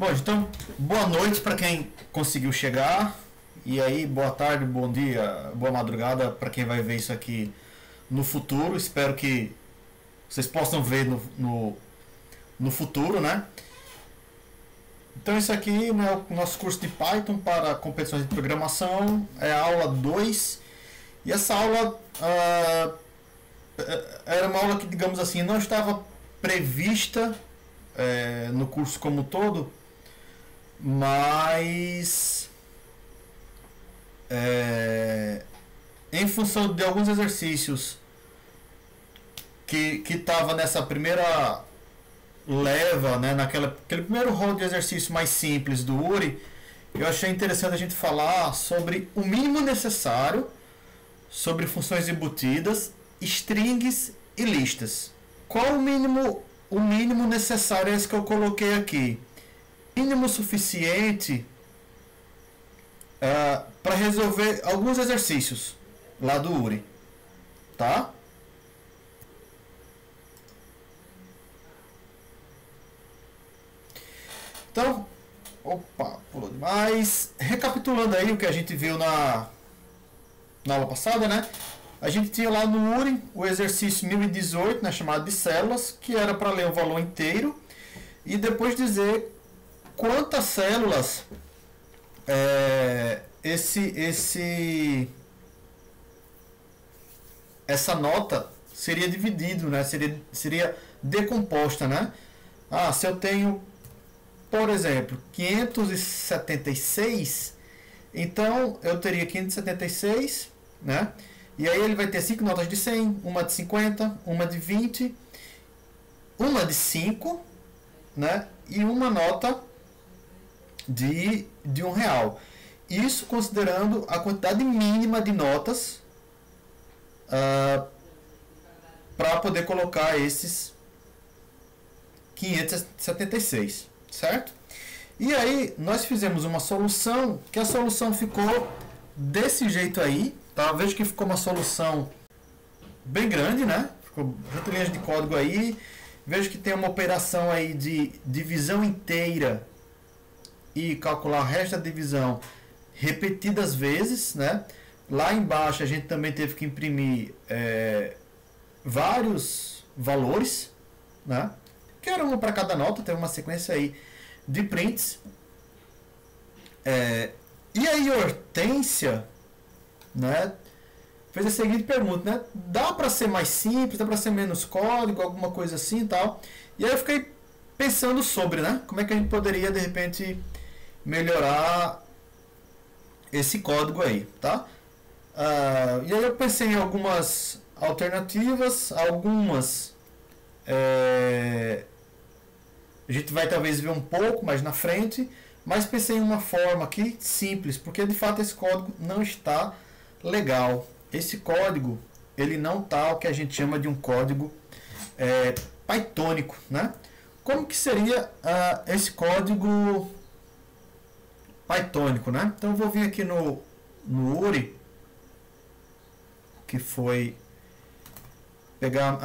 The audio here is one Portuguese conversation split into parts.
Bom, então, boa noite para quem conseguiu chegar. E aí, boa tarde, bom dia, boa madrugada para quem vai ver isso aqui no futuro. Espero que vocês possam ver no futuro, né? Então, isso aqui é o nosso curso de Python para competições de programação. É a aula 2. E essa aula era uma aula que, digamos assim, não estava prevista no curso como um todo, mas em função de alguns exercícios que estava nessa primeira leva, né, aquele primeiro rol de exercício mais simples do URI, eu achei interessante a gente falar sobre o mínimo necessário, sobre funções embutidas, strings e listas. Qual o mínimo necessário é esse que eu coloquei aqui? Mínimo suficiente para resolver alguns exercícios lá do URI, tá? Então, pulou demais. Recapitulando aí o que a gente viu na aula passada, né? A gente tinha lá no URI o exercício 1018, né, chamado de células, que era para ler o valor inteiro e depois dizer quantas células essa nota seria dividido, né? Seria decomposta, né? Se eu tenho, por exemplo, 576, então eu teria 576, né? E aí ele vai ter 5 notas de 100, uma de 50, uma de 20, uma de 5, né? E uma nota de R$1. Isso considerando a quantidade mínima de notas para poder colocar esses 576, certo? E aí nós fizemos uma solução, que a solução ficou desse jeito aí, tá? Vejo que ficou uma solução bem grande, né? Ficou 8 linhas de código aí. Vejo que tem uma operação aí de divisão inteira e calcular o resto da divisão repetidas vezes, né? Lá embaixo a gente também teve que imprimir vários valores, né? Que era um para cada nota, tem uma sequência aí de prints. E aí Hortência, né, fez a seguinte pergunta, né? Dá para ser mais simples, dá para ser menos código, alguma coisa assim e tal. E aí eu fiquei pensando sobre, né, como é que a gente poderia de repente melhorar esse código aí, tá? E aí eu pensei em algumas alternativas, algumas a gente vai talvez ver um pouco mais na frente, mas pensei em uma forma aqui simples, porque de fato esse código não está legal. Esse código, ele não está o que a gente chama de um código pythonico, né? Como que seria esse código pythonico, né? Então eu vou vir aqui no URI, que foi pegar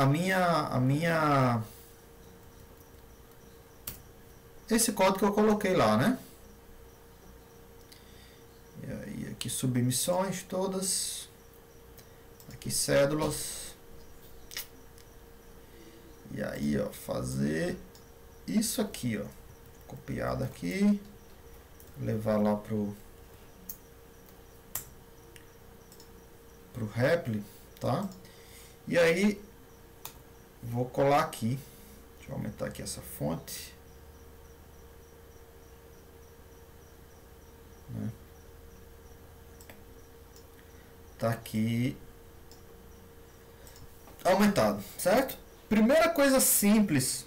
esse código que eu coloquei lá, né? E aí aqui submissões todas, aqui cédulas, e aí ó, fazer isso aqui, ó, copiado aqui, levar lá pro Repli, tá? E aí vou colar aqui, deixa eu aumentar aqui essa fonte, né? Tá aqui aumentado, certo? Primeira coisa simples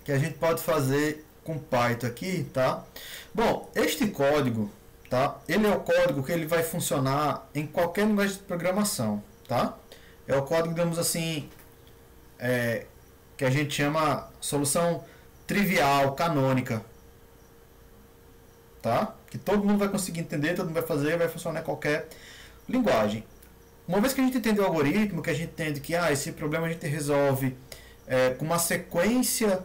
que a gente pode fazer com Python aqui, tá? Bom, este código, tá? Ele é o código que ele vai funcionar em qualquer linguagem de programação, tá? É o código, digamos assim, que a gente chama solução trivial, canônica, tá? Que todo mundo vai conseguir entender, todo mundo vai fazer, vai funcionar em qualquer linguagem. Uma vez que a gente entende o algoritmo, que a gente entende que esse problema a gente resolve com uma sequência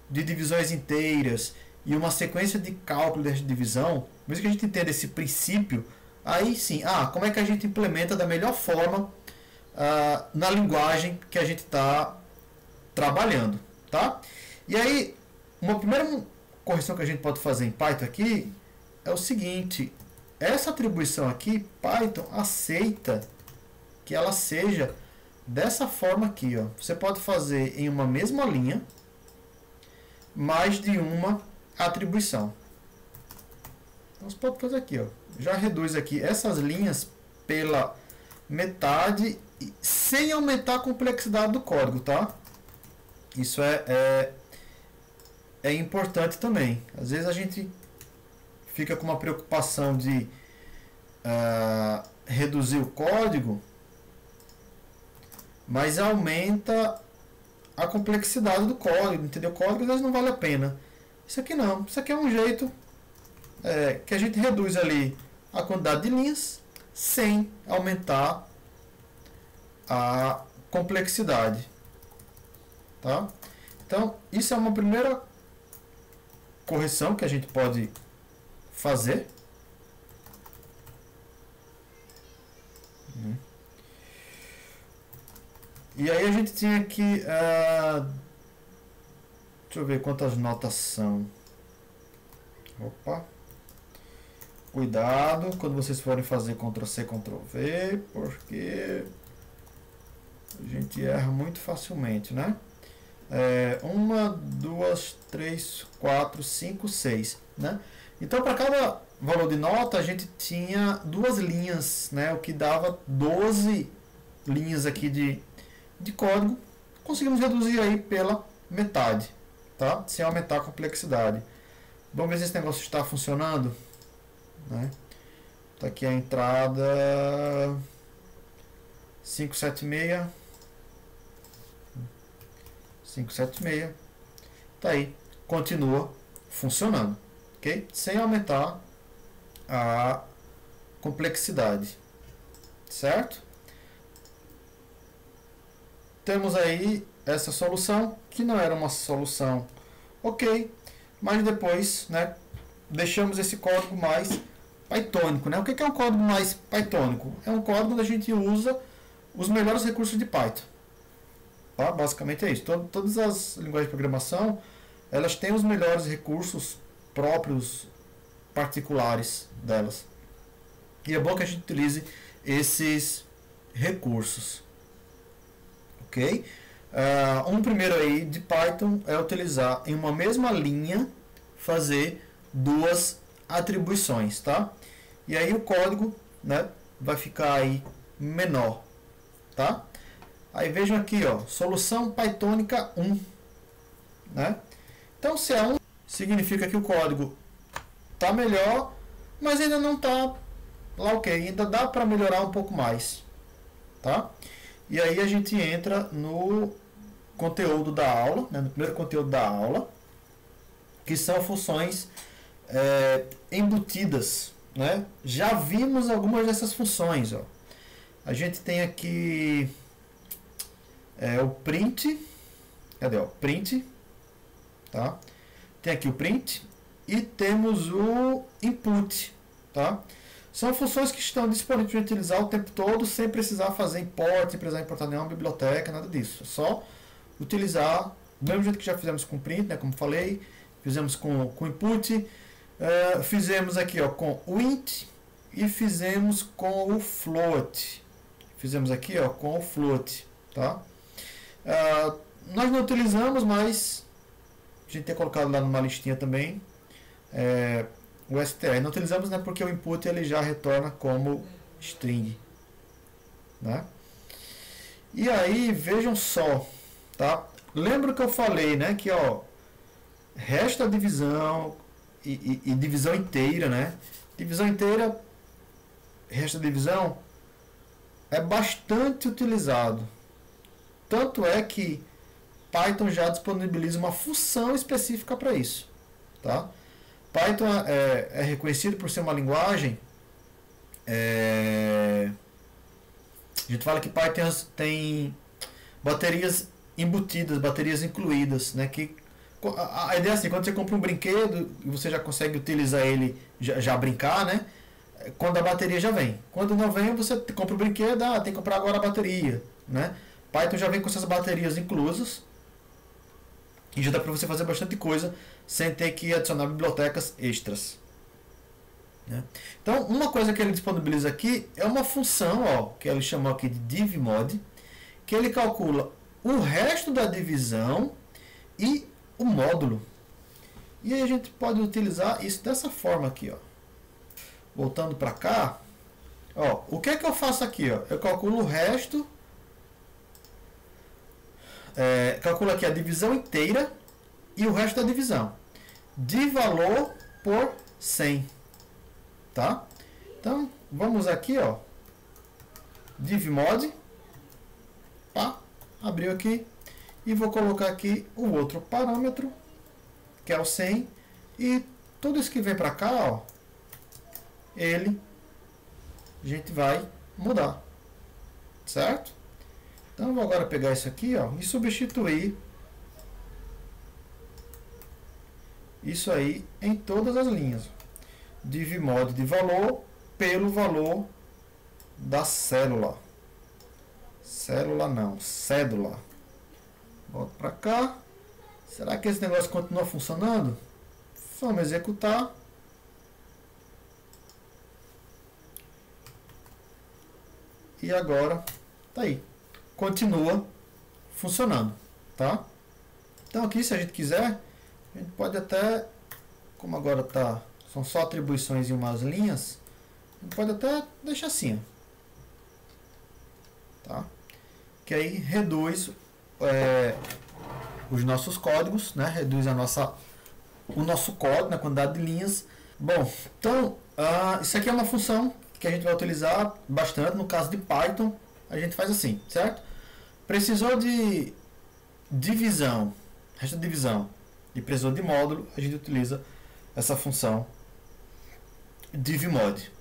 de divisões inteiras e uma sequência de cálculo de divisão, mesmo que a gente entenda esse princípio, aí sim, como é que a gente implementa da melhor forma na linguagem que a gente está trabalhando, tá? E aí, uma primeira correção que a gente pode fazer em Python aqui é o seguinte: essa atribuição aqui, Python aceita que ela seja dessa forma aqui, ó. Você pode fazer em uma mesma linha mais de uma atribuição. Então você pode fazer aqui, ó. Já reduz aqui essas linhas pela metade sem aumentar a complexidade do código, tá? Isso é importante também. Às vezes a gente fica com uma preocupação de reduzir o código, mas aumenta a complexidade do código, entendeu? O código às vezes não vale a pena. Isso aqui não. Isso aqui é um jeito que a gente reduz ali a quantidade de linhas sem aumentar a complexidade. Tá? Então, isso é uma primeira correção que a gente pode fazer. E aí a gente tinha aqui, deixa eu ver quantas notas são. Opa! Cuidado quando vocês forem fazer Ctrl+C, Ctrl+V, porque a gente erra muito facilmente, né? 1, 2, 3, 4, 5, 6, né? Então, para cada valor de nota, a gente tinha duas linhas, né? O que dava 12 linhas aqui de código. Conseguimos reduzir aí pela metade, tá? Sem aumentar a complexidade. Vamos ver se esse negócio está funcionando, né? Tá aqui a entrada 576. 576. Tá aí, continua funcionando, ok? Sem aumentar a complexidade, certo? Temos aí essa solução, que não era uma solução ok, mas depois, né, deixamos esse código mais pythônico, né? O que é um código mais pythônico? É um código onde a gente usa os melhores recursos de Python. Tá? Basicamente é isso. Todas as linguagens de programação, elas têm os melhores recursos próprios, particulares delas. E é bom que a gente utilize esses recursos. Ok? Um primeiro aí de Python é utilizar em uma mesma linha, fazer duas atribuições, tá? E aí o código, né, vai ficar aí menor, tá? Aí vejam aqui, ó, solução pythônica 1, né? Então se é 1, significa que o código tá melhor, mas ainda não tá lá ok, ainda dá para melhorar um pouco mais, tá? E aí a gente entra no conteúdo da aula, né, no primeiro conteúdo da aula, que são funções embutidas, né? Já vimos algumas dessas funções, ó. A gente tem aqui o print, cadê, ó? Print, tá? Tem aqui o print e temos o input, tá? São funções que estão disponíveis para utilizar o tempo todo, sem precisar fazer import, sem precisar importar nenhuma biblioteca, nada disso. É só utilizar do mesmo jeito que já fizemos com print, né, como falei, fizemos com input, fizemos aqui, ó, com o int e fizemos com o float. Fizemos aqui, ó, com o float, tá? Nós não utilizamos, mas a gente tem colocado lá numa listinha também. O str não utilizamos, né, porque o input ele já retorna como string, né? E aí vejam só, tá? Lembra que eu falei, né, que ó, resta divisão e divisão inteira, né? Divisão inteira, resta divisão é bastante utilizado. Tanto é que Python já disponibiliza uma função específica para isso, tá? Python é reconhecido por ser uma linguagem. A gente fala que Python tem baterias embutidas, baterias incluídas, né, que A ideia é assim, quando você compra um brinquedo, você já consegue utilizar ele, já brincar, né? Quando a bateria já vem. Quando não vem, você compra o brinquedo, tem que comprar agora a bateria, né? Python já vem com essas baterias inclusas e já dá para você fazer bastante coisa sem ter que adicionar bibliotecas extras, né? Então, uma coisa que ele disponibiliza aqui é uma função, ó, que ele chamou aqui de divmod, que ele calcula o resto da divisão e o módulo. E aí a gente pode utilizar isso dessa forma aqui, ó. Voltando para cá, ó, o que é que eu faço aqui, ó? Eu calculo o resto, calculo aqui a divisão inteira e o resto da divisão, de valor por 100, tá? Então, vamos aqui, ó, divmod, pá, abriu aqui, e vou colocar aqui o outro parâmetro, que é o 100, e tudo isso que vem para cá, ó, a gente vai mudar, certo? Então, vou agora pegar isso aqui, ó, e substituir isso aí em todas as linhas. Divmod de valor pelo valor da célula. Célula não, cédula. Volto para cá. Será que esse negócio continua funcionando? Vamos executar. E agora tá aí. Continua funcionando, tá? Então aqui, se a gente quiser, a gente pode até, como agora tá, são só atribuições em umas linhas, a gente pode até deixar assim, ó, tá? Que aí reduz os nossos códigos, né? Reduz o nosso código na quantidade de linhas. Bom, então isso aqui é uma função que a gente vai utilizar bastante. No caso de Python, a gente faz assim, certo? Precisou de divisão, resto de divisão, e precisou de módulo, a gente utiliza essa função divmod,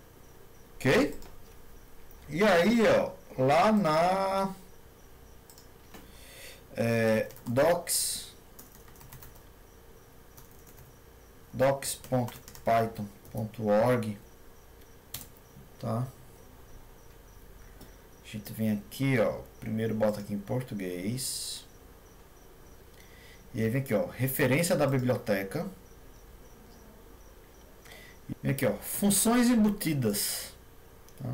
ok? E aí, ó, lá na docs.python.org, tá? A gente vem aqui, ó, primeiro bota aqui em português. E aí vem aqui, ó, referência da biblioteca. E vem aqui, ó, funções embutidas. Tá?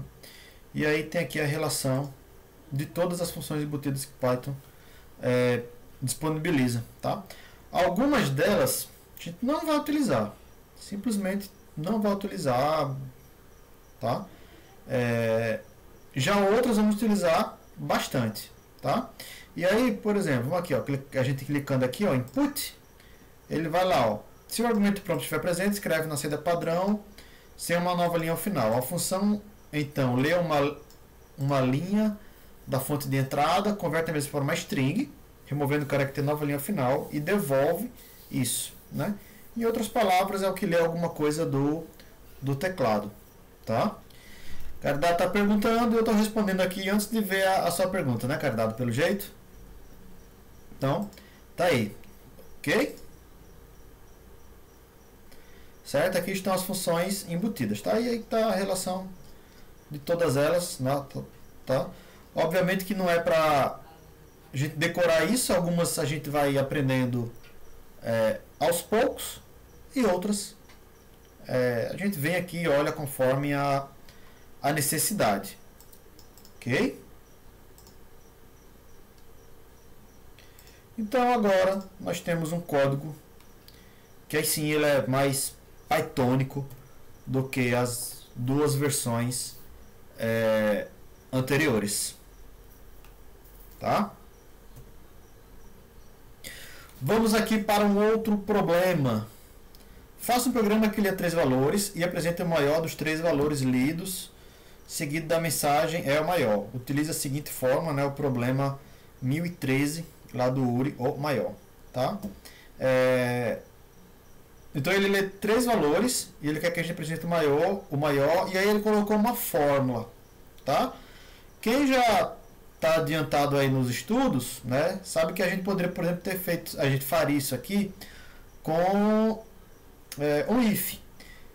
E aí tem aqui a relação de todas as funções embutidas que Python disponibiliza, tá? Algumas delas a gente não vai utilizar. Simplesmente não vai utilizar, tá? Já outras vamos utilizar bastante, tá? E aí, por exemplo, vamos aqui, ó, a gente clicando aqui, ó, input, ele vai lá, ó, se o argumento prompt estiver presente, escreve na saída padrão, sem uma nova linha ao final. A função, então, lê uma linha da fonte de entrada, converte a mesma para uma string, removendo o caractere nova linha ao final e devolve isso, né? Em outras palavras, é o que lê alguma coisa do teclado, tá? Cardado está perguntando e eu estou respondendo aqui antes de ver a sua pergunta, né, Cardado, pelo jeito? Então, tá aí, ok? Certo? Aqui estão as funções embutidas, tá? E aí está a relação de todas elas, né? Tá? Obviamente que não é para a gente decorar isso, algumas a gente vai aprendendo aos poucos e outras a gente vem aqui e olha conforme a necessidade, ok? Então agora nós temos um código que aí sim ele é mais pythonico do que as duas versões anteriores, tá? Vamos aqui para um outro problema. Faça um programa que lê 3 valores e apresente o maior dos 3 valores lidos, seguido da mensagem é o maior. Utilize a seguinte forma, né, o problema 1013 lá do URI, o maior, tá? Então ele lê 3 valores e ele quer que a gente apresente o maior, e aí ele colocou uma fórmula, tá? Quem já tá adiantado aí nos estudos, né, sabe que a gente poderia, por exemplo, ter feito, a gente faria isso aqui com um if.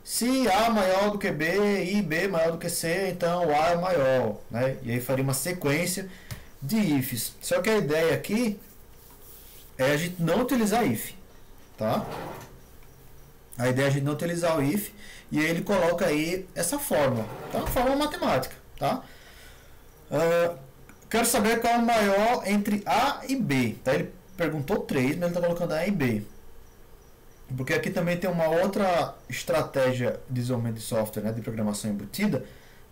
Se A maior do que B e B maior do que C, então o A é maior, né? E aí faria uma sequência de ifs. Só que a ideia aqui é a gente não utilizar if, tá? A ideia é a gente não utilizar o if, e aí ele coloca aí essa fórmula, tá? Uma fórmula matemática, tá? Quero saber qual é o maior entre A e B, tá? Ele perguntou 3, mas ele está colocando A e B. Porque aqui também tem uma outra estratégia de desenvolvimento de software, né, de programação embutida,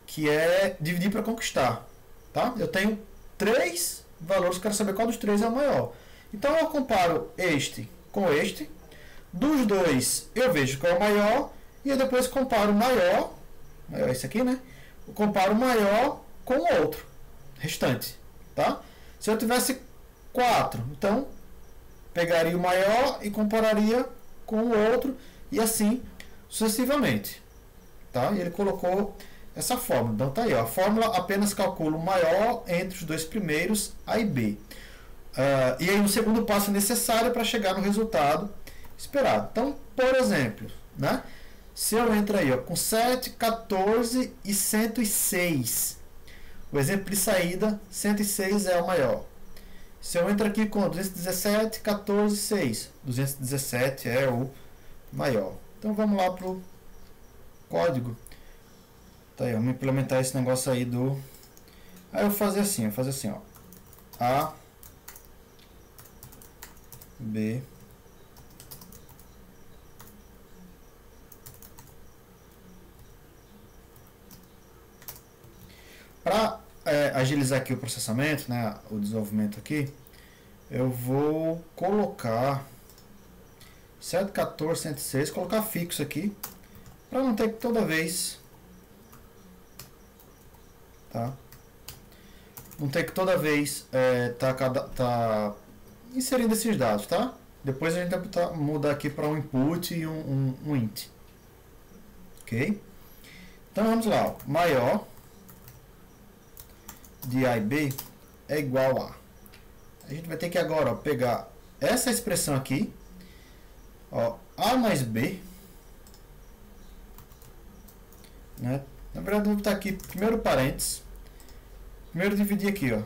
que é dividir para conquistar, tá? Eu tenho 3 valores, quero saber qual dos 3 é o maior. Então eu comparo este com este, dos dois eu vejo qual é o maior, e eu depois comparo o maior esse aqui, né? Eu comparo o maior com o outro, restante, tá? Se eu tivesse 4, então pegaria o maior e compararia com o outro, e assim sucessivamente, tá? E ele colocou essa fórmula. Então tá aí, ó, a fórmula apenas calcula o maior entre os dois primeiros, A e B. E aí o segundo passo é necessário para chegar no resultado esperado. Então, por exemplo, né, se eu entro aí, ó, com 7, 14 e 106, o exemplo de saída, 106 é o maior. Se eu entro aqui com 217, 14, 6, 217 é o maior. Então vamos lá para o código. Tá aí, vamos implementar esse negócio aí do... Aí eu vou fazer assim, ó. A, B, para agilizar aqui o processamento, né, o desenvolvimento aqui, eu vou colocar 7, 14, 106, colocar fixo aqui, para não ter que toda vez, tá? Não ter que toda vez tá inserindo esses dados, tá? Depois a gente vai mudar aqui para um input e um int, ok? Então vamos lá, ó. Maior de A e B é igual a... A gente vai ter que agora, ó, pegar essa expressão aqui, ó, A mais B, né? Na verdade, vou botar aqui primeiro parênteses, primeiro dividir aqui, ó,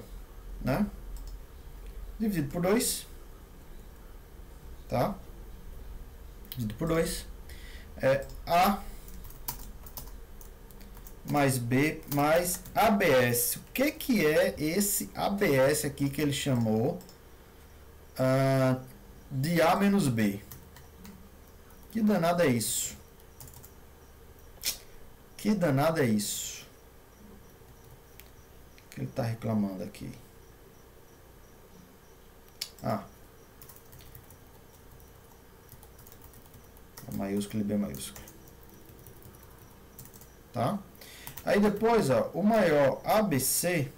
né? Dividido por 2, tá? Dividido por 2 é A mais B mais ABS. O que é esse ABS aqui que ele chamou de A menos B? Que danado é isso? Que danado é isso? O que ele está reclamando aqui? A maiúsculo e B maiúsculo. Tá? Aí depois, ó, o maior ABC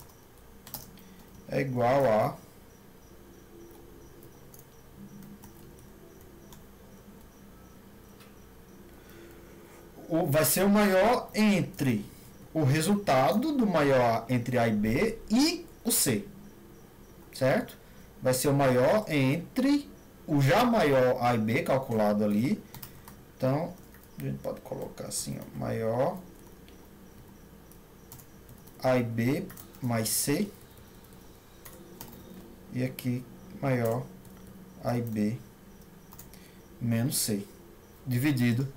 é igual a vai ser o maior entre o resultado do maior entre A e B e o C, certo? Vai ser o maior entre o já maior A e B calculado ali. Então, a gente pode colocar assim, ó, maior A e B mais C, e aqui maior A e B menos C, dividido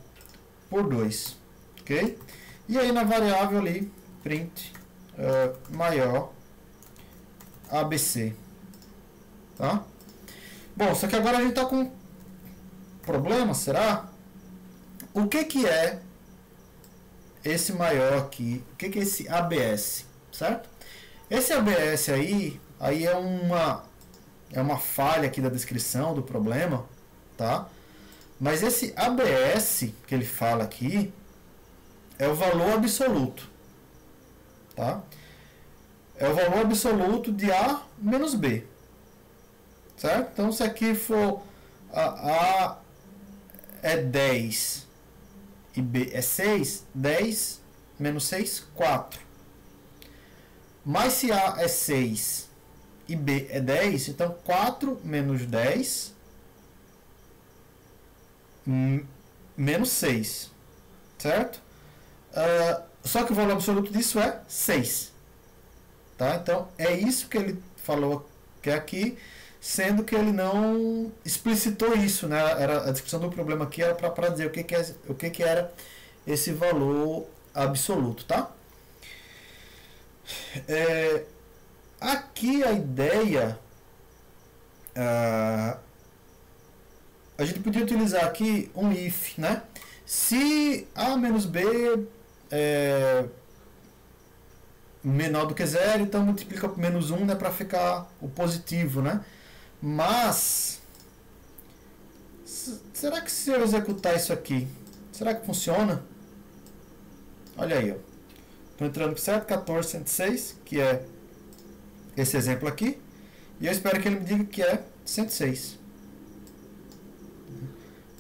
por 2, ok? E aí na variável ali, print maior ABC, tá? Bom, só que agora a gente está com problema, será? O que é esse maior aqui? O que é esse ABS, certo? Esse ABS aí é uma falha aqui da descrição do problema, tá? Mas esse ABS que ele fala aqui é o valor absoluto, tá? É o valor absoluto de A menos B, certo? Então se aqui for A é 10 e B é 6, 10 menos 6, 4. Mas se A é 6 e B é 10, então 4 menos 10 menos 6, certo? Só que o valor absoluto disso é 6. Tá? Então, é isso que ele falou que é aqui, sendo que ele não explicitou isso, né? Era, a descrição do problema aqui era para dizer o que era esse valor absoluto, tá? Aqui a ideia, a gente podia utilizar aqui um if, né? Se A menos B é menor do que zero, então multiplica por menos 1, né, para ficar o positivo, né? Mas será que se eu executar isso aqui, será que funciona? Olha aí, ó. Estou entrando certo, 14, 106, que é esse exemplo aqui, e eu espero que ele me diga que é 106.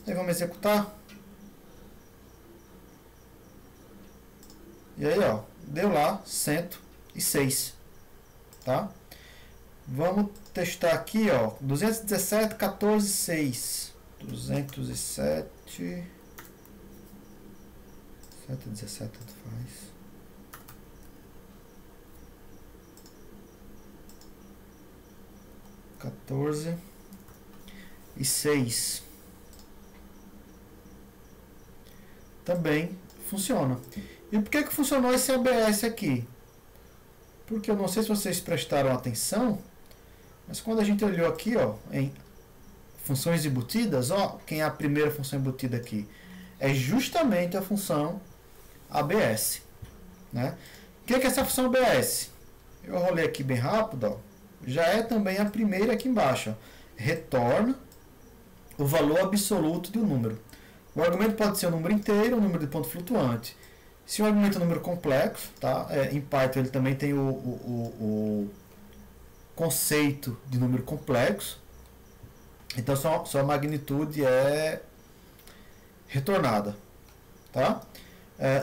Aí vamos executar. E aí, ó, deu lá 106, tá? Vamos testar aqui, ó, 217, 14, 6. 207, 717, tanto faz. Quatorze e 6 também funciona. E por que funcionou esse ABS aqui? Porque eu não sei se vocês prestaram atenção, mas quando a gente olhou aqui, ó, em funções embutidas, ó, quem é a primeira função embutida aqui? É justamente a função ABS, né? O que é essa função ABS? Eu rolei aqui bem rápido, ó, já é também a primeira aqui embaixo, ó. Retorna o valor absoluto de um número. O argumento pode ser um número inteiro, um número de ponto flutuante. Se o argumento é um número complexo, tá? Em Python ele também tem o conceito de número complexo. Então sua magnitude é retornada, tá?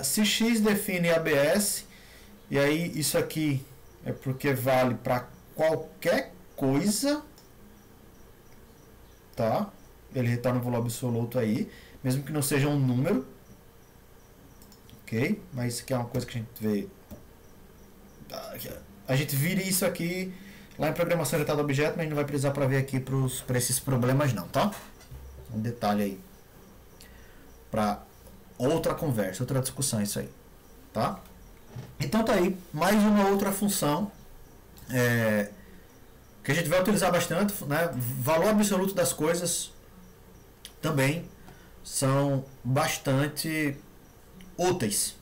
Se x define ABS, e aí isso aqui é porque vale para qualquer coisa, tá? Ele retorna o valor absoluto aí, mesmo que não seja um número. Ok? Mas isso aqui é uma coisa que a gente vê. A gente vira isso aqui lá em programação orientada a objeto, mas a gente não vai precisar para ver aqui para esses problemas não, tá? Um detalhe aí para outra conversa, outra discussão isso aí, tá? Então tá aí mais uma outra função que a gente vai utilizar bastante, né? Valor absoluto das coisas também são bastante úteis,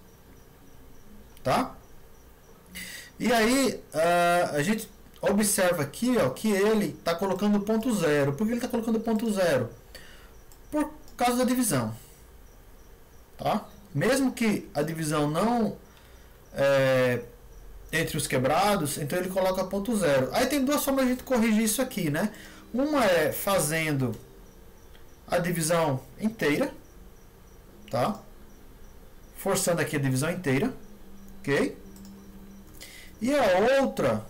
tá? E aí a gente observa aqui, ó, que ele está colocando ponto zero. Por que ele está colocando ponto zero? Por causa da divisão, tá? Mesmo que a divisão não entre os quebrados, então ele coloca ponto zero. Aí tem duas formas de a gente corrigir isso aqui, né? Uma é fazendo a divisão inteira, tá? Forçando aqui a divisão inteira, ok? E a outra,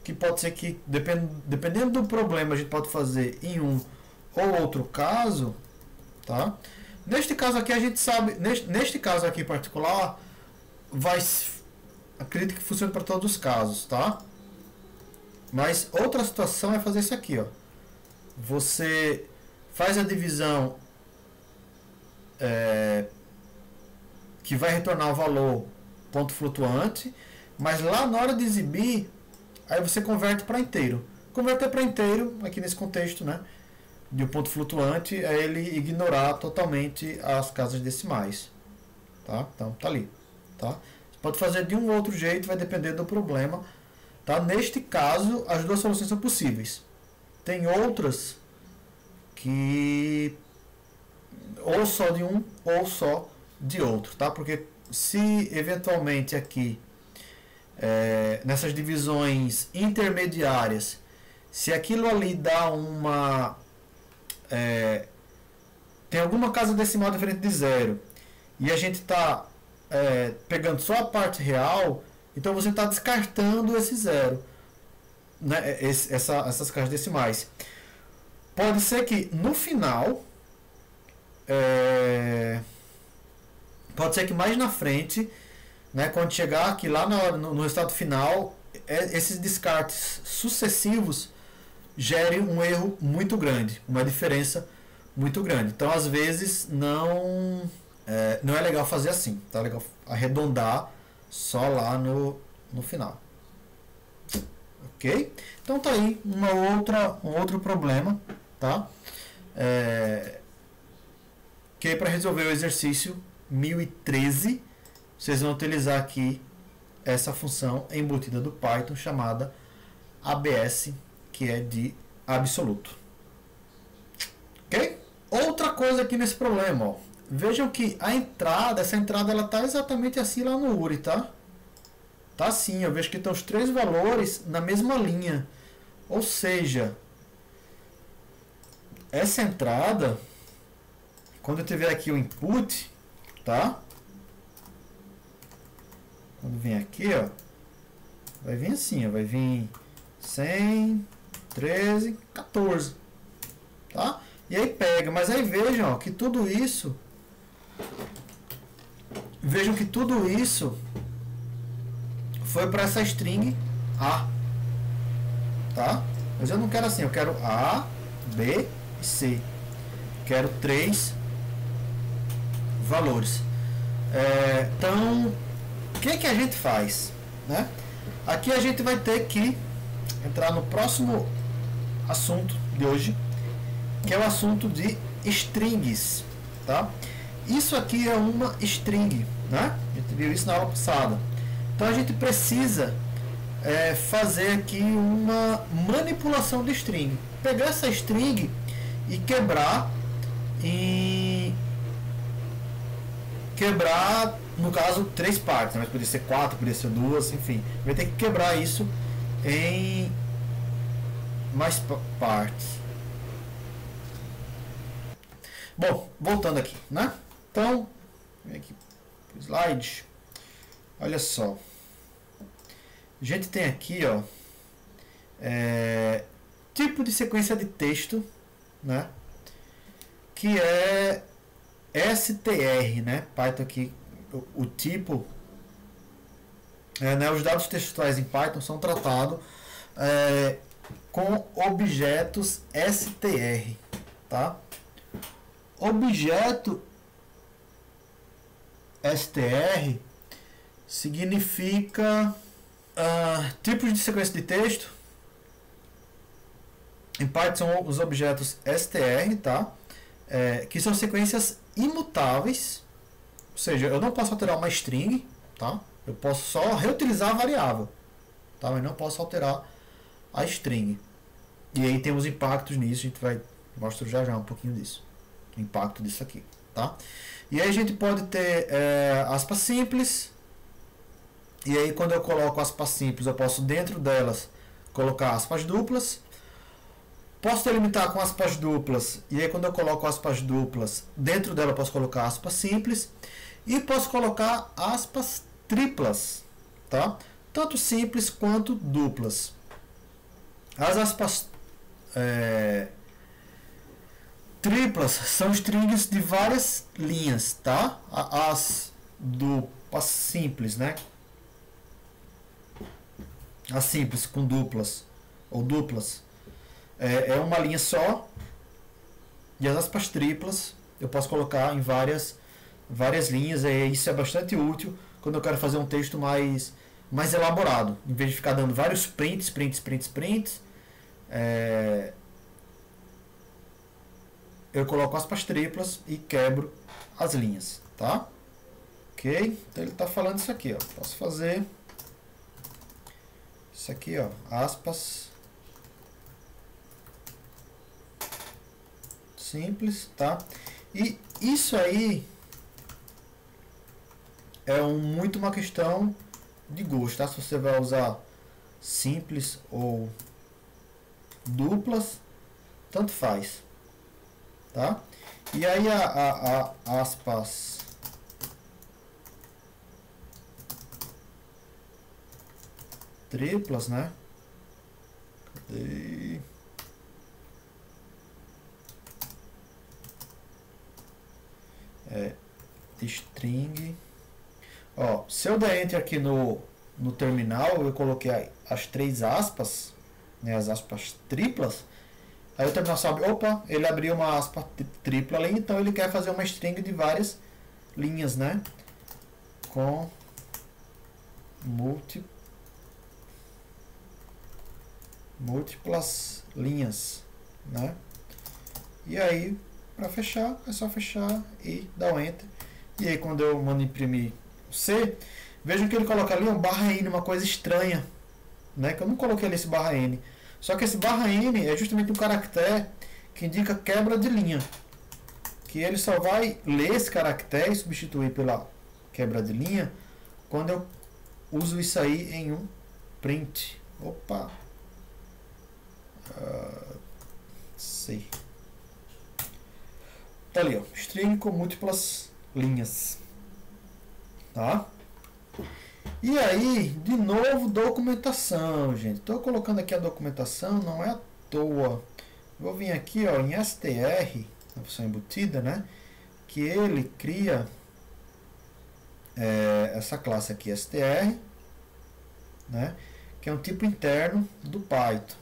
que pode ser que, dependendo do problema, a gente pode fazer em um ou outro caso, tá? Neste caso aqui a gente sabe, neste caso aqui em particular, acredito que funcione para todos os casos, tá? Mas outra situação é fazer isso aqui, ó. Você faz a divisão que vai retornar o valor ponto flutuante, mas lá na hora de exibir, aí você converte para inteiro. Converter para inteiro, aqui nesse contexto, né, de um ponto flutuante, é ele ignorar totalmente as casas decimais, tá? Então tá ali, tá? Você pode fazer de um ou outro jeito, vai depender do problema, tá? Neste caso, as duas soluções são possíveis. Tem outras que ou só de um ou só de outro, tá? Porque se eventualmente aqui nessas divisões intermediárias, se aquilo ali dá tem alguma casa decimal diferente de zero e a gente está pegando só a parte real, Então você está descartando esse zero, né? Essas caixas decimais. Pode ser que no final, pode ser que mais na frente, né, quando chegar aqui lá no resultado final, esses descartes sucessivos gerem um erro muito grande, uma diferença muito grande. Então, às vezes, não é legal fazer assim. Tá legal arredondar só lá no final. Ok? Então, tá aí um outro problema, tá? Que para resolver o exercício 1013, vocês vão utilizar aqui essa função embutida do Python chamada ABS, que é de absoluto. Ok? Outra coisa aqui nesse problema, ó. Vejam que essa entrada ela está exatamente assim lá no URI, tá? Tá assim, eu vejo que estão os três valores na mesma linha. Ou seja, essa entrada, quando eu tiver aqui o input, tá? Quando vem aqui, ó, vai vir assim, ó, vai vir 100, 13, 14, tá? E aí pega, mas aí vejam, ó, que tudo isso, foi para essa string A, tá? Mas eu não quero assim, eu quero A, B e C. Quero 3 valores. Então, o que a gente faz, né? Aqui a gente vai ter que entrar no próximo assunto de hoje, que é o assunto de strings, tá? Isso aqui é uma string, né? A gente viu isso na aula passada. Então a gente precisa fazer aqui uma manipulação de string. Pegar essa string e quebrar no caso 3 partes, mas poderia ser 4, poderia ser 2, enfim, vai ter que quebrar isso em mais partes. Bom, voltando aqui, né? Então, vem aqui pro slide. Olha só. A gente tem aqui, ó, tipo de sequência de texto, né? Que é str, né? Python aqui, o tipo, né? Os dados textuais em Python são tratados com objetos str, tá? Objeto str significa tipos de sequência de texto. Em Python são os objetos str, tá? Que são sequências imutáveis, ou seja, eu não posso alterar uma string, tá? Eu posso só reutilizar a variável, tá? Mas não posso alterar a string. E aí tem os impactos nisso, a gente vai mostrar já um pouquinho disso, o impacto disso aqui, tá? E aí a gente pode ter aspas simples, e aí quando eu coloco aspas simples, eu posso dentro delas colocar aspas duplas. Posso delimitar com aspas duplas, e aí quando eu coloco aspas duplas, dentro dela eu posso colocar aspas simples, e posso colocar aspas triplas, tá? Tanto simples quanto duplas. As aspas triplas são strings de várias linhas, tá? As duplas simples, né? As simples com duplas ou duplas é uma linha só, e as aspas triplas eu posso colocar em várias linhas, e isso é bastante útil quando eu quero fazer um texto mais elaborado, em vez de ficar dando vários prints, eu coloco aspas triplas e quebro as linhas, tá? Ok? Então ele está falando isso aqui, ó. Posso fazer isso aqui, ó, aspas simples, tá? E isso aí é muito uma questão de gosto, tá? Se você vai usar simples ou duplas, tanto faz, tá? E aí a aspas triplas, né? Cadê? String. Ó, se eu der enter aqui no terminal, eu coloquei as 3 aspas, né, as aspas triplas. Aí o terminal sabe, opa, ele abriu uma aspa tripla ali, então ele quer fazer uma string de várias linhas, né? Com múltiplas linhas, né? E aí, para fechar, é só fechar e dar um enter. E aí quando eu mando imprimir o C, vejam que ele coloca ali um barra N, uma coisa estranha, né? Que eu não coloquei ali esse barra N. Só que esse barra N é justamente um caractere que indica quebra de linha. Que ele só vai ler esse caractere e substituir pela quebra de linha quando eu uso isso aí em um print. Opa! C. Tá ali, ó. String com múltiplas linhas. Tá? E aí, de novo, documentação, gente. Estou colocando aqui a documentação, não é à toa. Vou vir aqui, ó, em str, na função embutida, né? Que ele cria essa classe aqui, str, né? Que é um tipo interno do Python.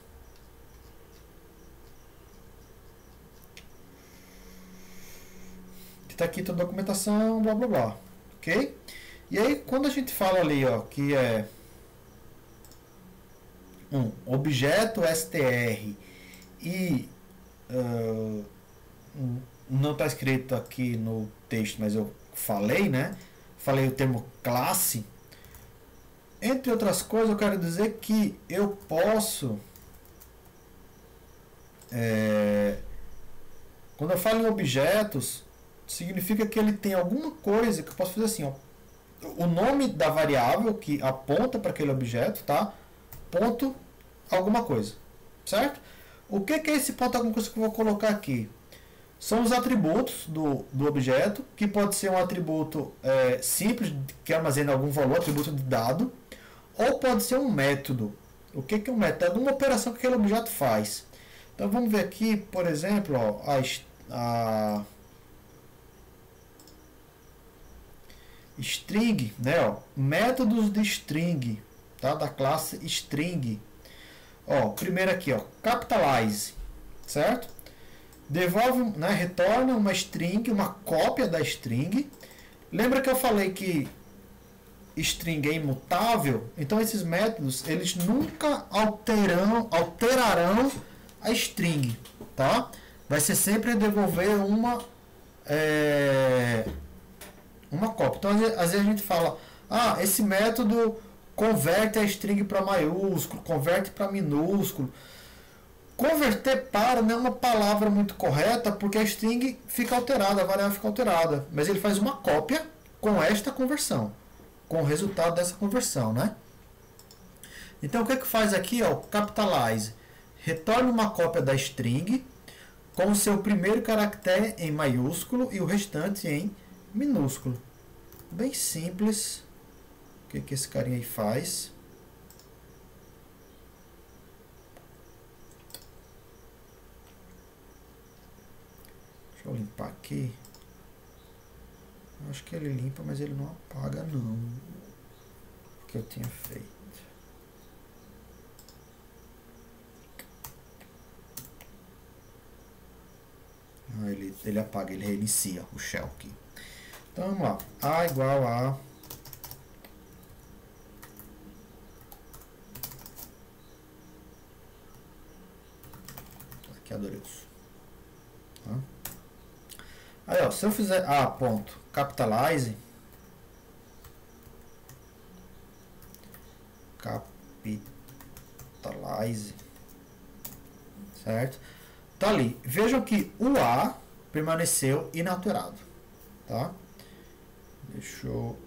Está aqui toda a documentação, blá blá blá, ok? E aí quando a gente fala ali, ó, que é um objeto str e não está escrito aqui no texto, mas eu falei, né? Falei o termo classe. Entre outras coisas, eu quero dizer que eu posso quando eu falo em objetos, significa que ele tem alguma coisa que eu posso fazer assim, ó, o nome da variável que aponta para aquele objeto, tá? Ponto alguma coisa, certo? O que é esse ponto alguma coisa que eu vou colocar aqui? São os atributos do objeto, que pode ser um atributo simples, que armazena algum valor, atributo de dado, ou pode ser um método. O que é um método? É alguma operação que aquele objeto faz. Então vamos ver aqui, por exemplo, ó, a string, né, ó, métodos de string, tá, da classe string. Ó, primeiro aqui, ó, capitalize, certo? Devolve, né, retorna uma string, uma cópia da string. Lembra que eu falei que string é imutável? Então esses métodos, eles nunca alterarão a string, tá? Vai ser sempre devolver uma cópia. Então, às vezes a gente fala, esse método converte a string para maiúsculo, converte para minúsculo. Converter para não é uma palavra muito correta, porque a string fica alterada, a variável fica alterada. Mas ele faz uma cópia com esta conversão, com o resultado dessa conversão, né? Então, o que faz aqui? Ó, capitalize. Retorna uma cópia da string com o seu primeiro caractere em maiúsculo e o restante em minúsculo. Bem simples. O que esse carinha aí faz? Deixa eu limpar aqui. Acho que ele limpa, mas ele não apaga não. O que eu tinha feito. Ele apaga, ele reinicia o shell aqui. Então vamos lá. A igual a aqui adorei isso. Tá? Aí, ó, se eu fizer ponto capitalize certo? Tá ali. Vejam que o A permaneceu inalterado, tá? Deixa eu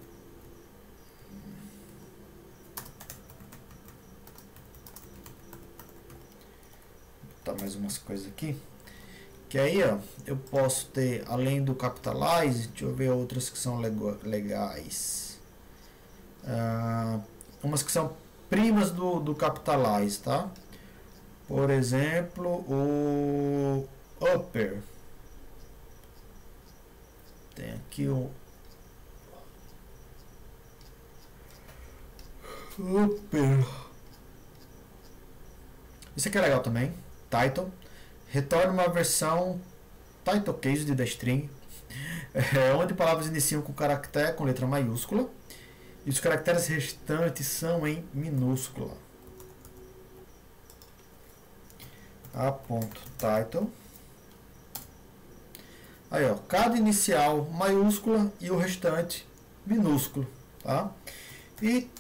botar mais umas coisas aqui. Que aí, ó, eu posso ter, além do capitalize, deixa eu ver outras que são legais. Umas que são primas do capitalize, tá? Por exemplo, o upper. Tem aqui o upper. Isso aqui é legal também. Title. Retorna uma versão title case da string, onde palavras iniciam com caractere com letra maiúscula e os caracteres restantes são em minúscula. A.title. Aí, ó, cada inicial maiúscula e o restante minúsculo, tá? E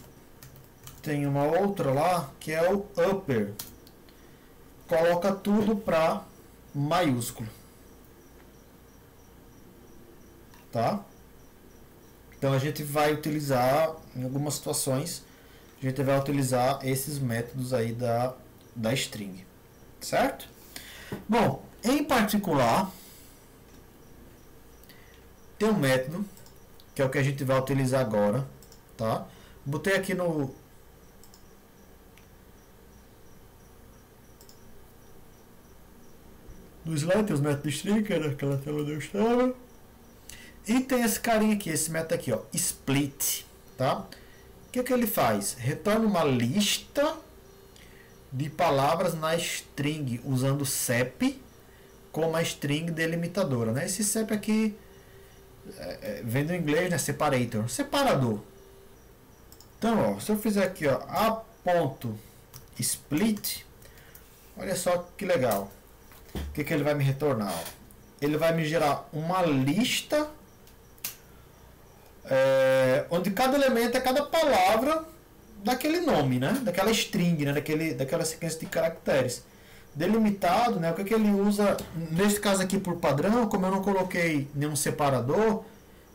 tem uma outra lá que é o upper. Coloca tudo para maiúsculo, tá? Então a gente vai utilizar em algumas situações, a gente vai utilizar esses métodos aí da string, certo? Bom, em particular tem um método que é o que a gente vai utilizar agora, tá? Botei aqui no slide, tem os métodos string, que era aquela tela onde eu estava. E tem esse carinha aqui, esse método aqui, ó, split, tá? O que ele faz? Retorna uma lista de palavras na string, usando CEP como a string delimitadora, né? Esse CEP aqui vem do inglês, né? Separator, separador. Então, ó, se eu fizer aqui, ó, a.split, olha só que legal. O que ele vai me retornar? Ele vai me gerar uma lista onde cada elemento é cada palavra daquele nome, né? Daquela string, né? Daquela sequência de caracteres. Delimitado, né? O que ele usa, nesse caso aqui por padrão, como eu não coloquei nenhum separador,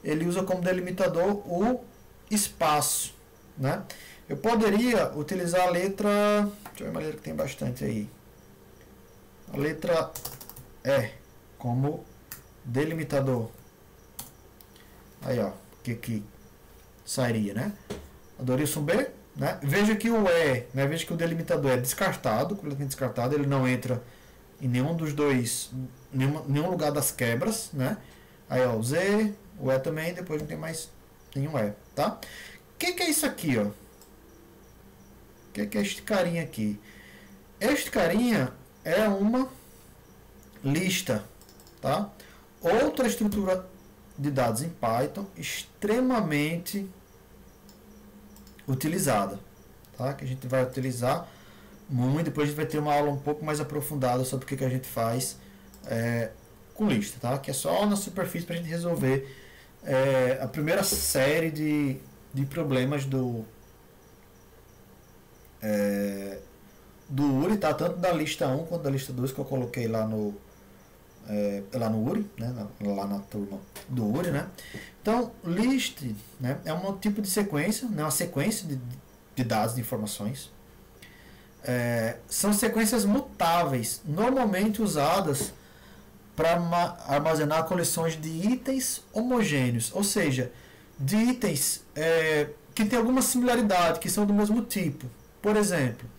ele usa como delimitador o espaço, né? Eu poderia utilizar a letra, deixa eu ver uma letra que tem bastante aí. A letra E como delimitador. Aí, ó, que sairia, né? Adorilson B, né? Veja que o E, né? Veja que o delimitador é descartado, completamente descartado, ele não entra em nenhum dos dois, nenhum lugar das quebras, né? Aí, ó, o Z, o E também, depois não tem mais nenhum E, tá? O que é isso aqui, ó? O que é este carinha aqui? Este carinha é uma lista, tá? Outra estrutura de dados em Python extremamente utilizada, tá? Que a gente vai utilizar muito. Depois a gente vai ter uma aula um pouco mais aprofundada sobre o que a gente faz com lista, tá? Que é só na superfície para a gente resolver a primeira série de problemas do URI, tá? Tanto da lista 1 quanto da lista 2 que eu coloquei lá no URI, né? Lá na turma do URI, né? Então, list, né? É um tipo de sequência, né? Uma sequência de dados, de informações. São sequências mutáveis, normalmente usadas para armazenar coleções de itens homogêneos, ou seja, de itens que têm alguma similaridade, que são do mesmo tipo. Por exemplo,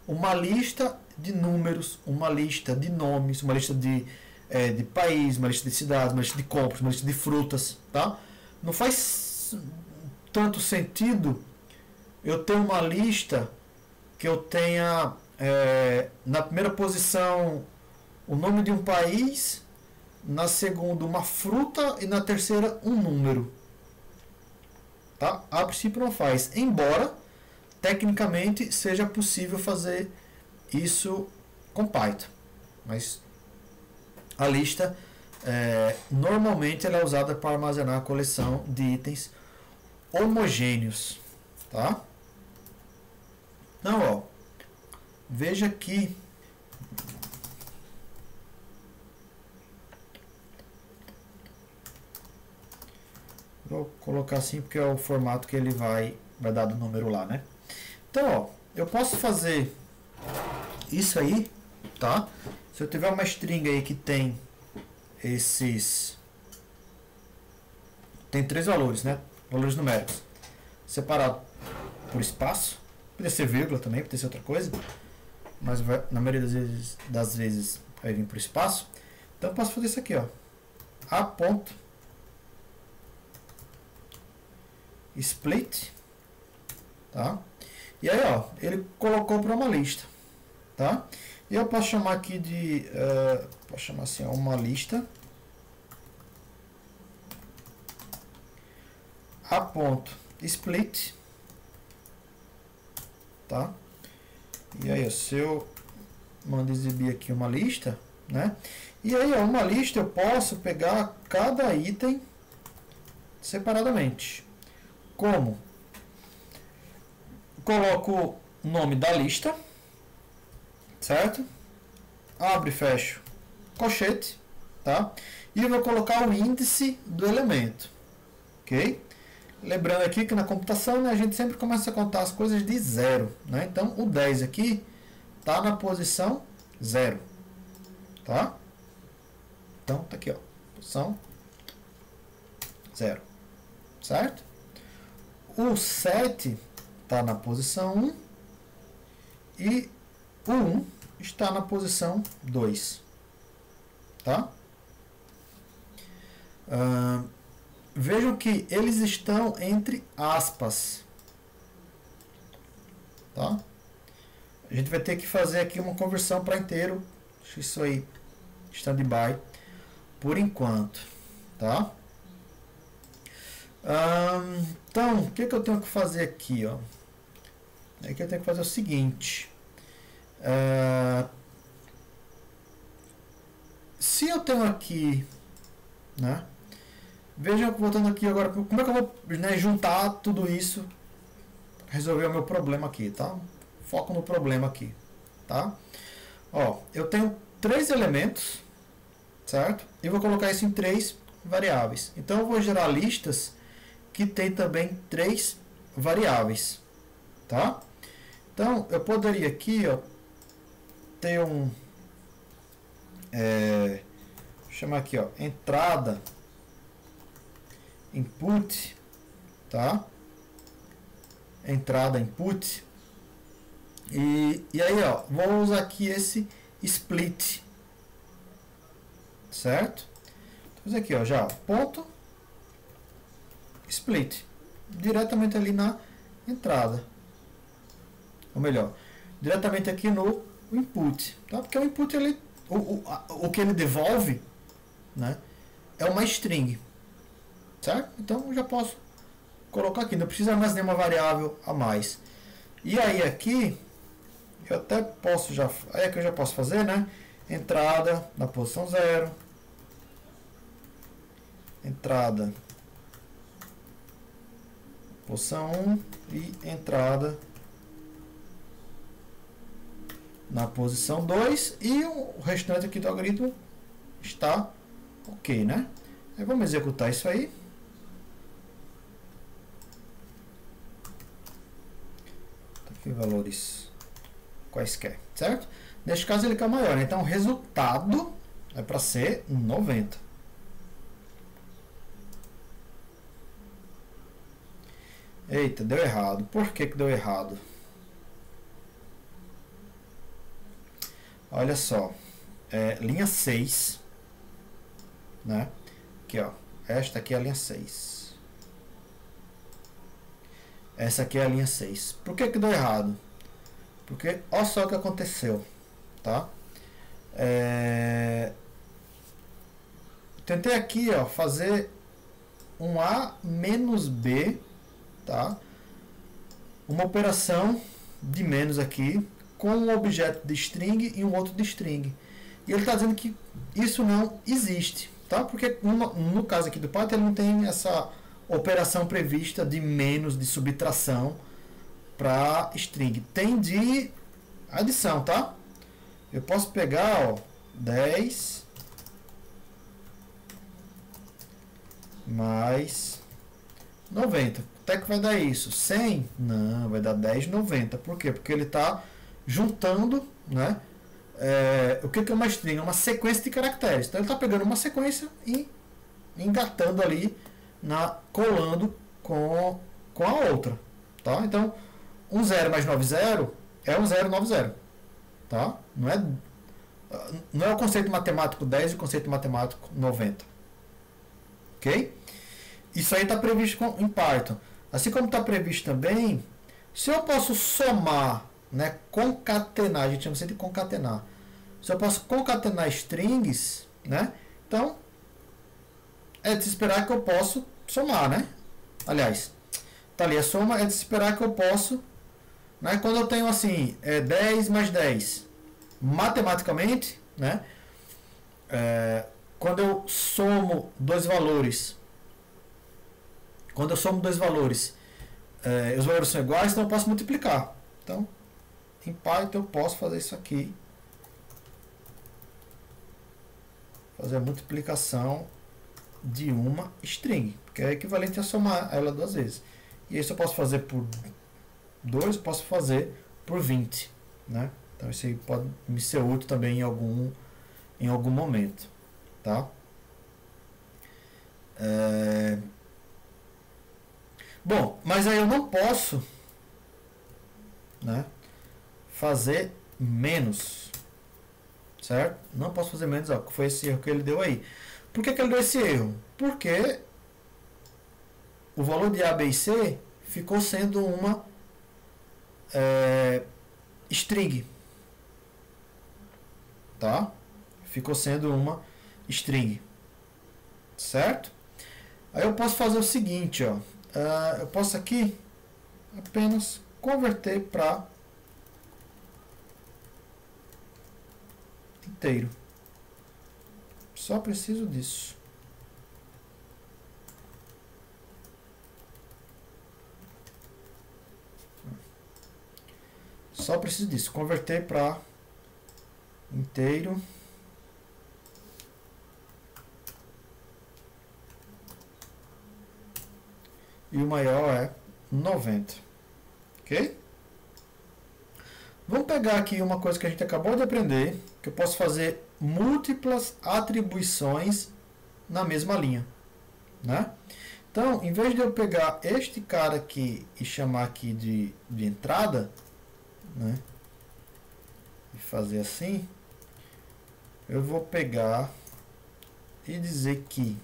uma lista de números, uma lista de nomes, uma lista de país, uma lista de cidades, uma lista de compras, uma lista de frutas, tá? Não faz tanto sentido eu ter uma lista que eu tenha na primeira posição o nome de um país, na segunda uma fruta e na terceira um número, tá? A princípio não faz, embora tecnicamente seja possível fazer isso com Python, mas a lista normalmente ela é usada para armazenar a coleção de itens homogêneos, tá? Então, ó, veja aqui vou colocar assim porque é o formato que ele vai dar do número lá, né? Então, ó, eu posso fazer isso aí, tá? Se eu tiver uma string aí que tem tem 3 valores, né? Valores numéricos. Separado por espaço, Podia ser vírgula também, podia ser outra coisa. Mas vai, na maioria das vezes vai vir por espaço. Então eu posso fazer isso aqui, ó. A ponto split, tá? E aí, ó, ele colocou para uma lista, tá? E eu posso chamar aqui de, posso chamar assim, ó, uma lista a ponto split, tá? E aí, ó, se eu mando exibir aqui uma lista, né? E aí, ó, uma lista eu posso pegar cada item separadamente. Como? Coloco o nome da lista, certo? Abro e fecho colchete, tá? E eu vou colocar o índice do elemento, ok? Lembrando aqui que na computação, né, a gente sempre começa a contar as coisas de zero, né? Então o 10 aqui está na posição 0, tá? Então tá aqui, ó, posição 0, certo? O 7 está na posição 1 e o 1 está na posição 2, tá? Vejam que eles estão entre aspas, tá? A gente vai ter que fazer aqui uma conversão para inteiro. Deixa isso aí standby por enquanto, tá? Então, o que eu tenho que fazer aqui, ó? Aqui eu tenho que fazer o seguinte. Se eu tenho aqui, né? Vejam, voltando aqui agora, como é que eu vou, né, juntar tudo isso, resolver o meu problema aqui, tá? Foco no problema aqui, tá? Ó, eu tenho 3 elementos, certo? E vou colocar isso em 3 variáveis. Então eu vou gerar listas que tem também 3 variáveis, tá? Então eu poderia aqui, ó, ter um, vou chamar aqui, ó, entrada input, tá? Entrada input. E aí, ó, vou usar aqui esse split, certo? Vou fazer aqui, ó, já, ponto split, diretamente ali na entrada, ou melhor, diretamente aqui no input, tá? Porque o input, ele, o que ele devolve, né, é uma string, certo? Então eu já posso colocar aqui, não precisa mais nenhuma variável a mais. E aí aqui eu até posso já, aí aqui eu já posso fazer, né, entrada na posição 0, entrada posição 1 e entrada na posição 2, e o restante aqui do algoritmo está ok, né? Aí vamos executar isso aí. Aqui valores quaisquer, certo? Neste caso ele quer maior, né? Então o resultado é para ser 90. Eita, deu errado. Por que que deu errado? Olha só, linha 6, né? Aqui, ó, esta aqui é a linha 6. Essa aqui é a linha 6. Por que que deu errado? Porque, olha só o que aconteceu, tá? Tentei aqui, ó, fazer um A menos B, tá? Uma operação de menos aqui, com um objeto de string e um outro de string. E ele está dizendo que isso não existe, tá? Porque no caso aqui do Python ele não tem essa operação prevista de menos, de subtração para string. Tem de adição, tá? Eu posso pegar, ó, 10 mais 90. Até que vai dar isso? 100? Não, vai dar 10,90. Por quê? Porque ele está juntando, né? O que é uma string? É uma sequência de caracteres. Então ele está pegando uma sequência e engatando ali, colando com a outra, tá? Então um 0 mais 90 é um 090. Tá? Não é o conceito matemático 10 e o conceito matemático 90. Ok? Isso aí está previsto em Python. Assim como está previsto também, se eu posso somar, né, concatenar, a gente chama isso de concatenar. Se eu posso concatenar strings, né, então é de se esperar que eu posso somar, né? Aliás, tá ali a soma, é de se esperar que eu posso, né, quando eu tenho assim, 10 mais 10, matematicamente, né, quando eu somo dois valores, os valores são iguais, então eu posso multiplicar. Então, em Python eu posso fazer isso aqui. Fazer a multiplicação de uma string, que é equivalente a somar ela duas vezes. E isso eu posso fazer por 2, eu posso fazer por 20. Né? Então isso aí pode me ser útil também em algum momento. Tá? Bom, mas aí eu não posso, né, fazer menos, certo? Não posso fazer menos, ó, foi esse erro que ele deu aí. Por que ele deu esse erro? Porque o valor de A, B e C ficou sendo uma string, tá? Ficou sendo uma string, certo? Aí eu posso fazer o seguinte, ó. Eu posso aqui apenas converter para inteiro. Só preciso disso. Só preciso disso. Converter para inteiro. E o maior é 90. Ok? Vamos pegar aqui uma coisa que a gente acabou de aprender, que eu posso fazer múltiplas atribuições na mesma linha, né? Então, em vez de eu pegar este cara aqui e chamar aqui de entrada, né, e fazer assim, eu vou pegar e dizer que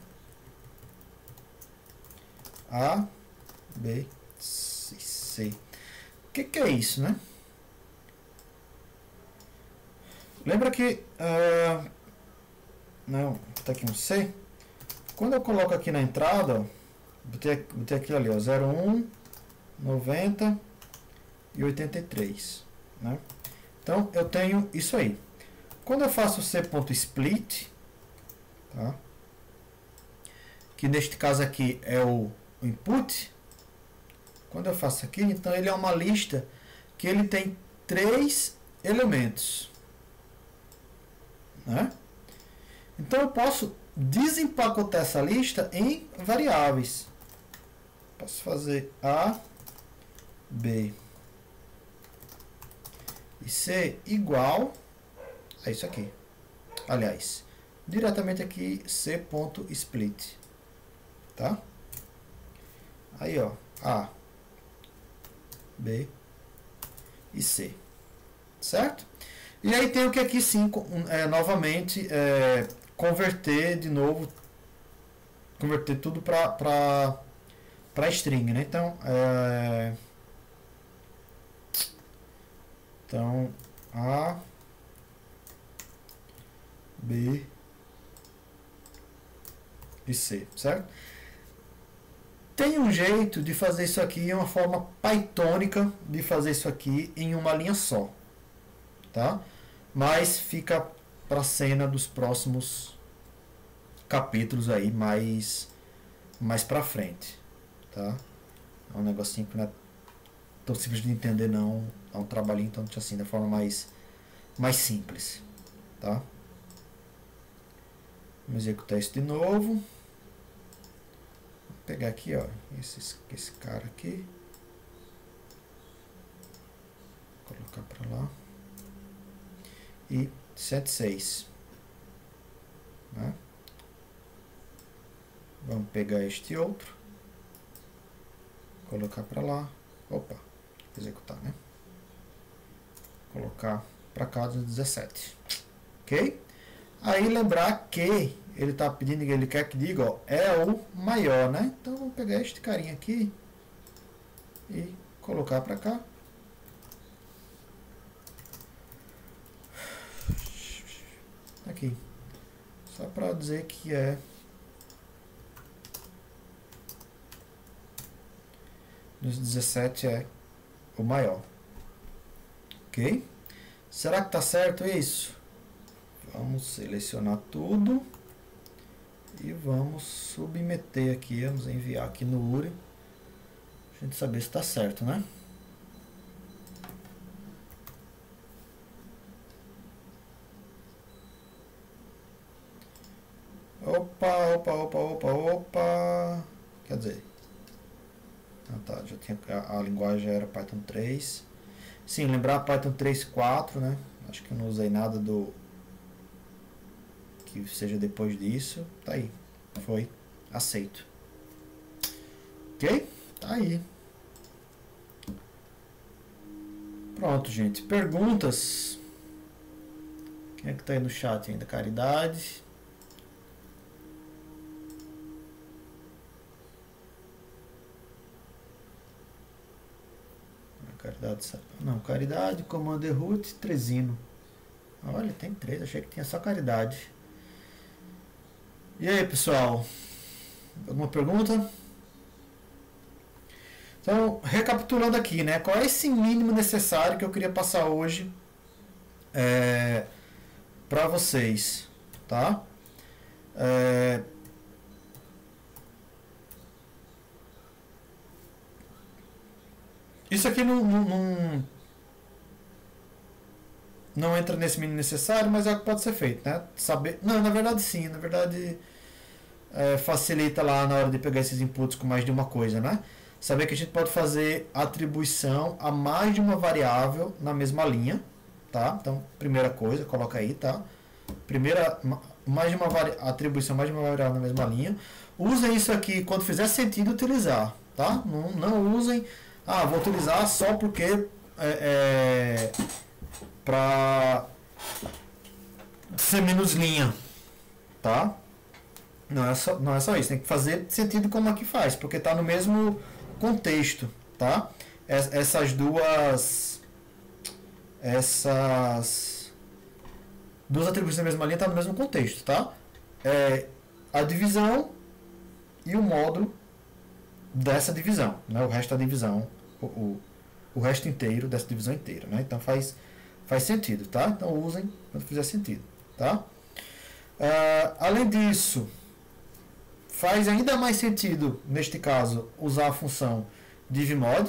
A, B, C. O que é isso, né? Lembra que não, tá aqui um C. Quando eu coloco aqui na entrada, ó, botei aqui ali, ó, 01, 90 e 83, né? Então eu tenho isso aí. Quando eu faço C.split, tá? Que neste caso aqui é o input. Quando eu faço aqui, então ele é uma lista que ele tem 3 elementos, né? Então eu posso desempacotar essa lista em variáveis. Posso fazer A, B e C igual a isso aqui. Aliás, diretamente aqui C.split, tá? Aí, ó, A, B e C, certo? E aí tem o que aqui sim, novamente, converter de novo, converter tudo para string, né? Então, A, B e C, certo? Tem um jeito de fazer isso aqui, uma forma pythônica de fazer isso aqui em uma linha só, tá? Mas fica para a cena dos próximos capítulos aí, mais para frente, tá? É um negocinho que não é tão simples de entender, não. É um trabalhinho tanto assim, da forma mais simples, tá? Vamos executar isso de novo. Vou pegar aqui, ó, esse cara aqui, colocar para lá e 76, né? Vamos pegar este outro, colocar para lá, opa, executar, né? Colocar para cá 17. Ok? Aí lembrar que ele está pedindo, ele quer que diga, ó, é o maior, né? Então vamos pegar este carinha aqui e colocar para cá. Aqui. Só para dizer que é dos 17 é o maior. Ok? Será que está certo isso? Vamos selecionar tudo e vamos submeter aqui, vamos enviar aqui no URI, a gente saber se está certo, né? Opa. Quer dizer, tá, já tinha, a linguagem era Python 3. Sim, lembrar Python 3.4, né? Acho que eu não usei nada do que seja depois disso. Tá aí, foi aceito. Ok? Tá aí. Pronto, gente. Perguntas? Quem é que tá aí no chat ainda? Caridade. Caridade, não, Caridade, Commander Root, Trezino. Olha, tem 3, achei que tinha só Caridade. E aí, pessoal? Alguma pergunta? Então, recapitulando aqui, né? Qual é esse mínimo necessário que eu queria passar hoje para vocês, tá? Isso aqui não entra nesse mínimo necessário, mas é o que pode ser feito, né? Saber, não, na verdade sim, na verdade facilita lá na hora de pegar esses inputs com mais de uma coisa, né? Saber que a gente pode fazer atribuição a mais de uma variável na mesma linha, tá? Então, primeira coisa, coloca aí, tá? Primeira, atribuição mais de uma variável na mesma linha. Usem isso aqui quando fizer sentido utilizar, tá? Não usem, vou utilizar só porque para ser menos linha, tá? Não é só isso, tem que fazer sentido como aqui faz, porque está no mesmo contexto, tá? Essas duas atribuições na mesma linha estão no mesmo contexto, tá? A divisão e o módulo dessa divisão, né? O resto da divisão, o resto inteiro dessa divisão inteira, né? Então faz sentido, tá? Então usem quando fizer sentido, tá? Além disso, faz ainda mais sentido, neste caso, usar a função divmod,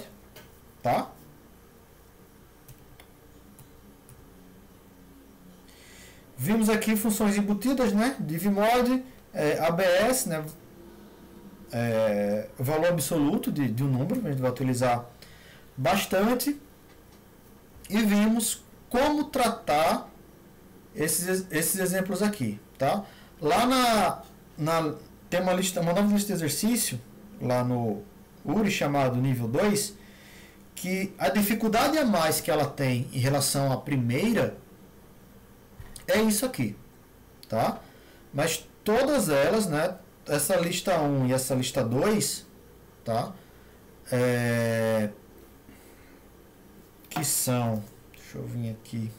tá? Vimos aqui funções embutidas, né? Divmod, ABS, né? Valor absoluto de um número, a gente vai utilizar bastante. E vimos como tratar esses exemplos aqui, tá? Lá tem uma nova lista de exercício lá no URI chamado nível 2, que a dificuldade a mais que ela tem em relação à primeira é isso aqui, tá? Mas todas elas, né, essa lista 1 e essa lista 2, tá? Que são, deixa eu vir aqui,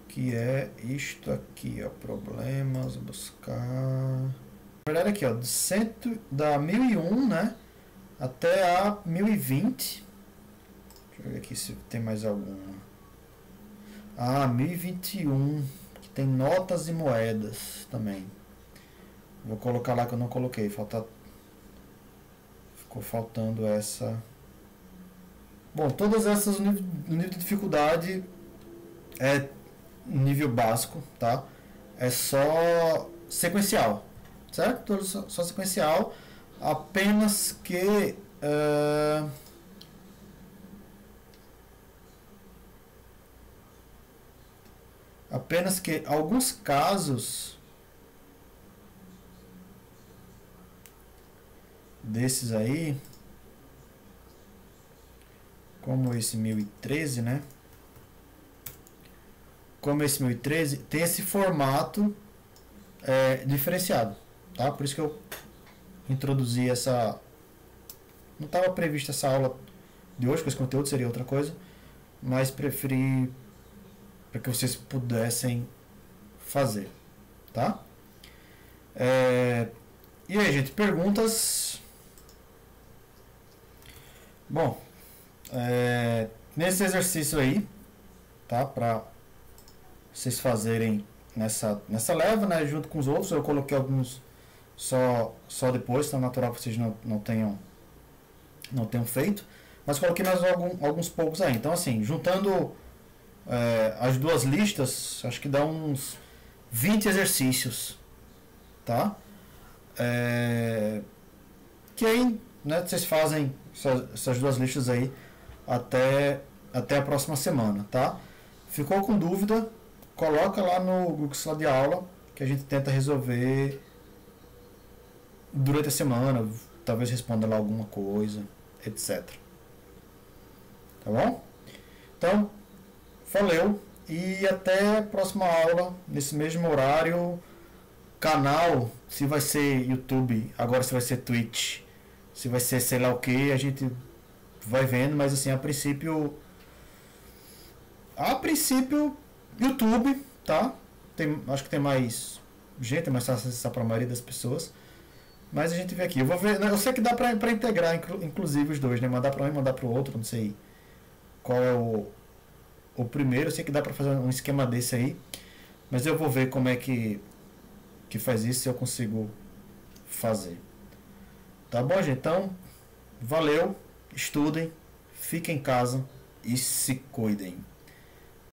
que é isto aqui, ó, problemas, buscar, na verdade aqui, ó, da 1001, né, até a 1020, deixa eu ver aqui se tem mais alguma, 1021, que tem notas e moedas também, vou colocar lá que eu não coloquei, ficou faltando essa. Bom, todas essas, o nível de dificuldade é nível básico, tá? É só sequencial, certo? Tudo só sequencial, apenas que alguns casos desses aí, como esse 1013, né? Como esse 1013 tem esse formato diferenciado, tá? Por isso que eu introduzi essa. Não estava prevista essa aula de hoje, porque esse conteúdo seria outra coisa, mas preferi para que vocês pudessem fazer, tá? E aí, gente, perguntas? Bom, nesse exercício aí, tá? Para vocês fazerem nessa leva, né? Junto com os outros, eu coloquei alguns só depois, tá natural que vocês não tenham feito, mas coloquei mais alguns poucos aí. Então, assim, juntando as duas listas, acho que dá uns 20 exercícios, tá? Que aí, né, vocês fazem essas duas listas aí até a próxima semana, tá? Ficou com dúvida? Coloca lá no Google Sala de Aula que a gente tenta resolver durante a semana, talvez responda lá alguma coisa, etc. Tá bom? Então, valeu e até a próxima aula, nesse mesmo horário. Canal, se vai ser YouTube, agora se vai ser Twitch, se vai ser sei lá o que, a gente vai vendo, mas assim, a princípio YouTube, tá? Acho que tem mais gente, é mais fácil acessar para a maioria das pessoas. Mas a gente vê aqui. Eu vou ver. Eu sei que dá para integrar, inclusive, os dois, né? Mandar para um e mandar para o outro. Não sei qual é o primeiro. Eu sei que dá para fazer um esquema desse aí. Mas eu vou ver como é que faz isso, se eu consigo fazer. Tá bom, gente? Então, valeu. Estudem. Fiquem em casa. E se cuidem.